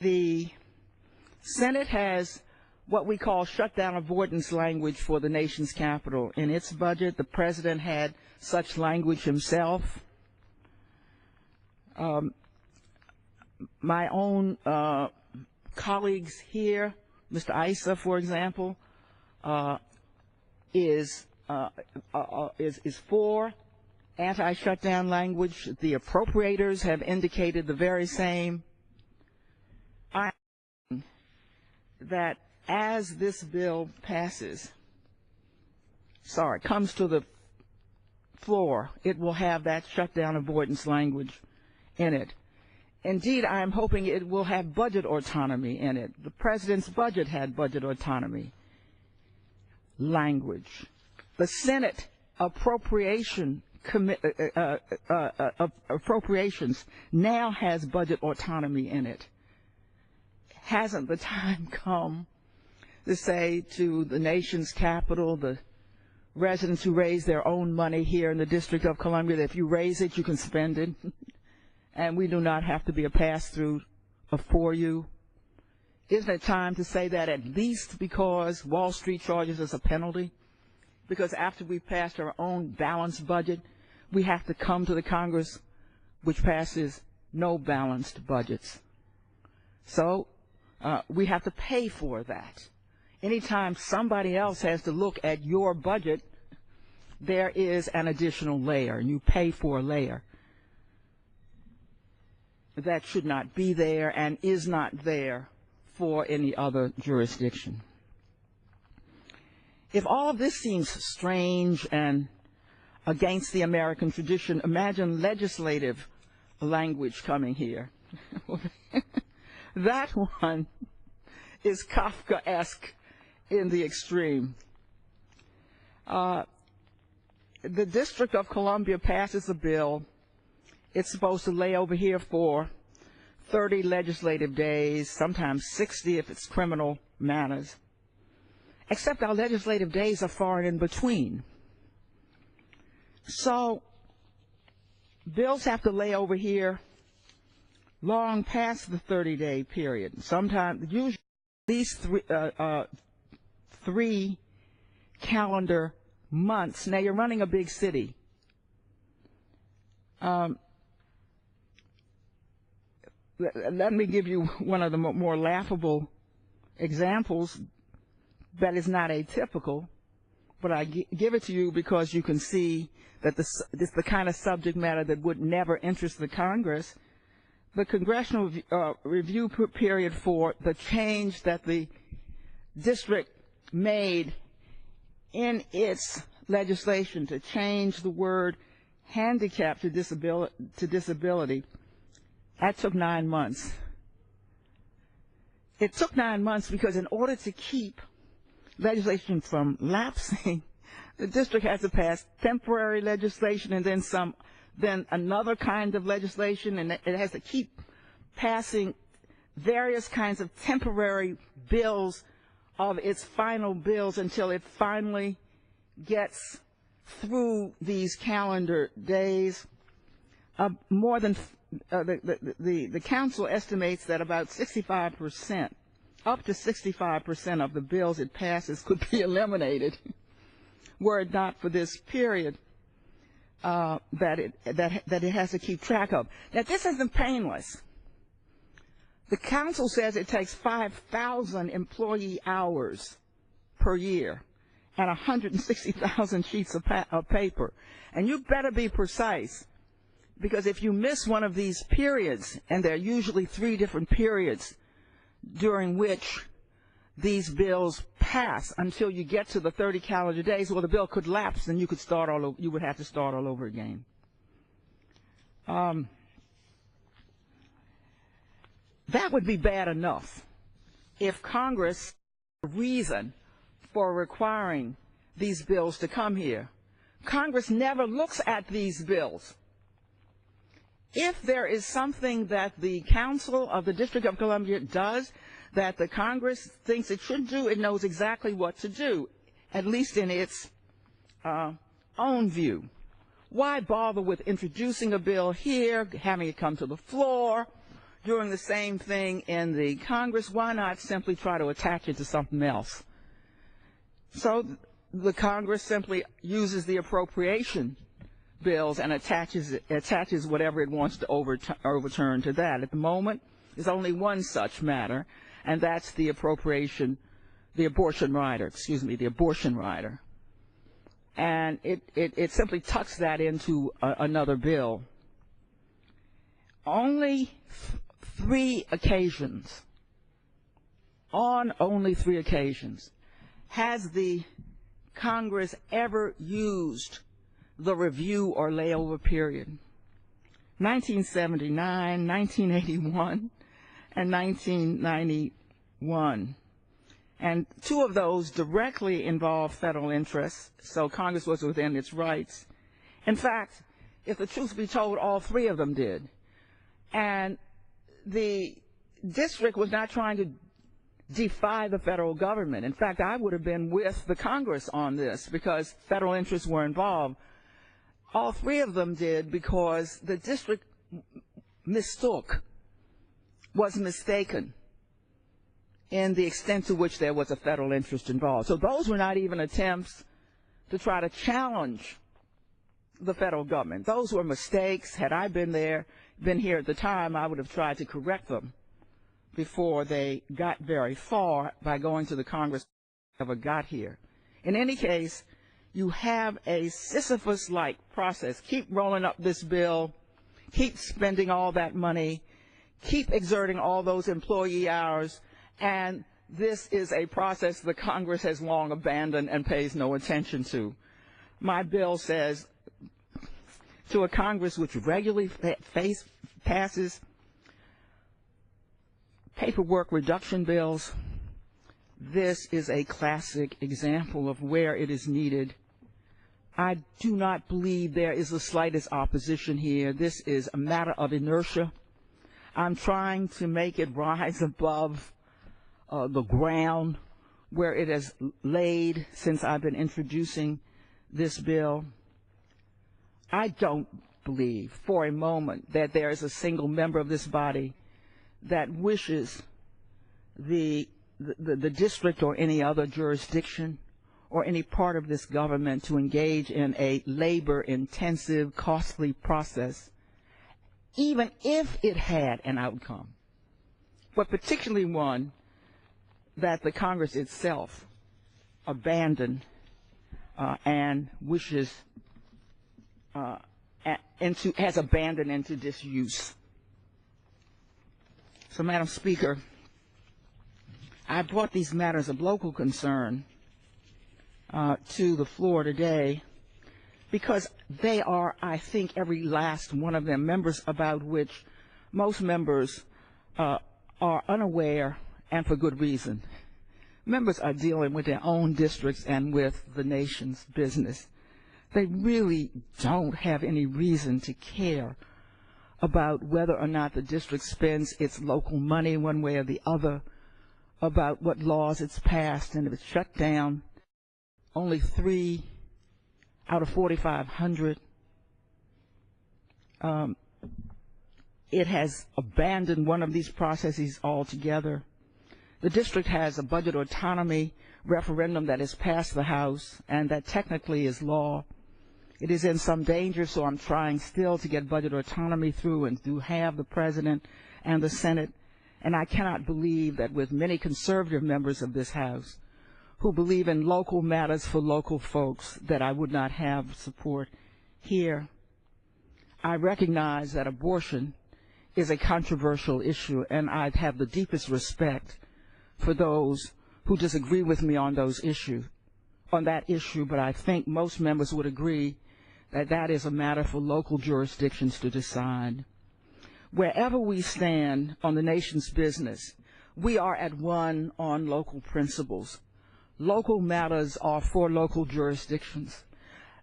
The Senate has what we call shutdown avoidance language for the nation's capital. In its budget, the president had such language himself. My own colleagues here, Mr. Issa, for example, is for anti-shutdown language. The appropriators have indicated the very same. I think that as this bill comes to the floor, it will have that shutdown avoidance language in it. Indeed, I am hoping it will have budget autonomy in it. The president's budget had budget autonomy language. The Senate appropriations now has budget autonomy in it. Hasn't the time come to say to the nation's capital, the residents who raise their own money here in the District of Columbia, that if you raise it, you can spend it, and we do not have to be a pass-through for you? Isn't it time to say that, at least because Wall Street charges us a penalty? Because after we've passed our own balanced budget, we have to come to the Congress which passes no balanced budgets. So we have to pay for that. Anytime somebody else has to look at your budget, there is an additional layer, and you pay for a layer that should not be there and is not there for any other jurisdiction. If all of this seems strange and against the American tradition, imagine legislative language coming here. That one is Kafkaesque in the extreme. The District of Columbia passes a bill. It's supposed to lay over here for 30 legislative days, sometimes 60 if it's criminal matters. Except our legislative days are far and in between. So bills have to lay over here long past the 30-day period. Sometimes, usually, at least three calendar months. Now, you're running a big city. Let me give you one of the more laughable examples that is not atypical, but I give it to you because you can see that this is the kind of subject matter that would never interest the Congress. The congressional review period for the change that the district made in its legislation to change the word handicap to disability, that took 9 months. It took 9 months because in order to keep legislation from lapsing, the district has to pass temporary legislation and then another kind of legislation, and it has to keep passing various kinds of temporary bills of its final bills until it finally gets through these calendar days. More than the council estimates that about 65%, up to 65% of the bills it passes could be eliminated were it not for this period that it has to keep track of. Now, this isn't painless. The council says it takes 5,000 employee hours per year and 160,000 sheets of paper. And you better be precise, because if you miss one of these periods, and there are usually 3 different periods during which these bills pass until you get to the 30 calendar days, well, the bill could lapse and you could start all over, you would have to start all over again. That would be bad enough if Congress had a reason for requiring these bills to come here. Congress never looks at these bills. If there is something that the Council of the District of Columbia does that the Congress thinks it should do, it knows exactly what to do, at least in its own view. Why bother with introducing a bill here, having it come to the floor, doing the same thing in the Congress, why not simply try to attach it to something else? So the Congress simply uses the appropriation bills and attaches whatever it wants to overturn to that. At the moment, there's only one such matter, and that's the abortion rider. And it simply tucks that into another bill. Only three occasions, has the Congress ever used the review or layover period. 1979, 1981, and 1991. And two of those directly involved federal interests, so Congress was within its rights. In fact, if the truth be told, all three of them did. And the district was not trying to defy the federal government. In fact, I would have been with the Congress on this because federal interests were involved. All three of them did because the district was mistaken in the extent to which there was a federal interest involved. So those were not even attempts to try to challenge the federal government. Those were mistakes. Had I been here at the time, I would have tried to correct them before they got very far by going to the Congress ever got here. In any case, you have a Sisyphus-like process. Keep rolling up this bill, keep spending all that money, keep exerting all those employee hours, and this is a process the Congress has long abandoned and pays no attention to. My bill says to a Congress which regularly passes paperwork reduction bills, this is a classic example of where it is needed. I do not believe there is the slightest opposition here. This is a matter of inertia. I'm trying to make it rise above the ground where it has laid since I've been introducing this bill. I don't believe for a moment that there is a single member of this body that wishes the district or any other jurisdiction or any part of this government to engage in a labor-intensive, costly process, even if it had an outcome, but particularly one that the Congress itself abandoned and wishes has abandoned into disuse. So, Madam Speaker, I brought these matters of local concern to the floor today because they are, I think, every last one of them, members about which most members are unaware, and for good reason. Members are dealing with their own districts and with the nation's business. They really don't have any reason to care about whether or not the district spends its local money one way or the other, about what laws it's passed, and if it's shut down. Only 3 out of 4,500. It has abandoned one of these processes altogether. The district has a budget autonomy referendum that has passed the House and that technically is law. It is in some danger, so I'm trying still to get budget autonomy through and to have the President and the Senate. And I cannot believe that with many conservative members of this House who believe in local matters for local folks, that I would not have support here. I recognize that abortion is a controversial issue, and I have the deepest respect for those who disagree with me on that issue, but I think most members would agree that that is a matter for local jurisdictions to decide. Wherever we stand on the nation's business, we are at one on local principles. Local matters are for local jurisdictions.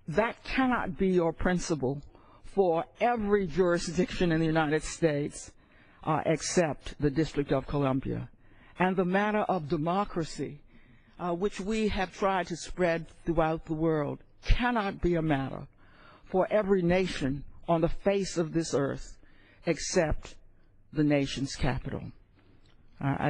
That cannot be your principle for every jurisdiction in the United States except the District of Columbia. And the matter of democracy, which we have tried to spread throughout the world, cannot be a matter for every nation on the face of this earth except the nation's capital. I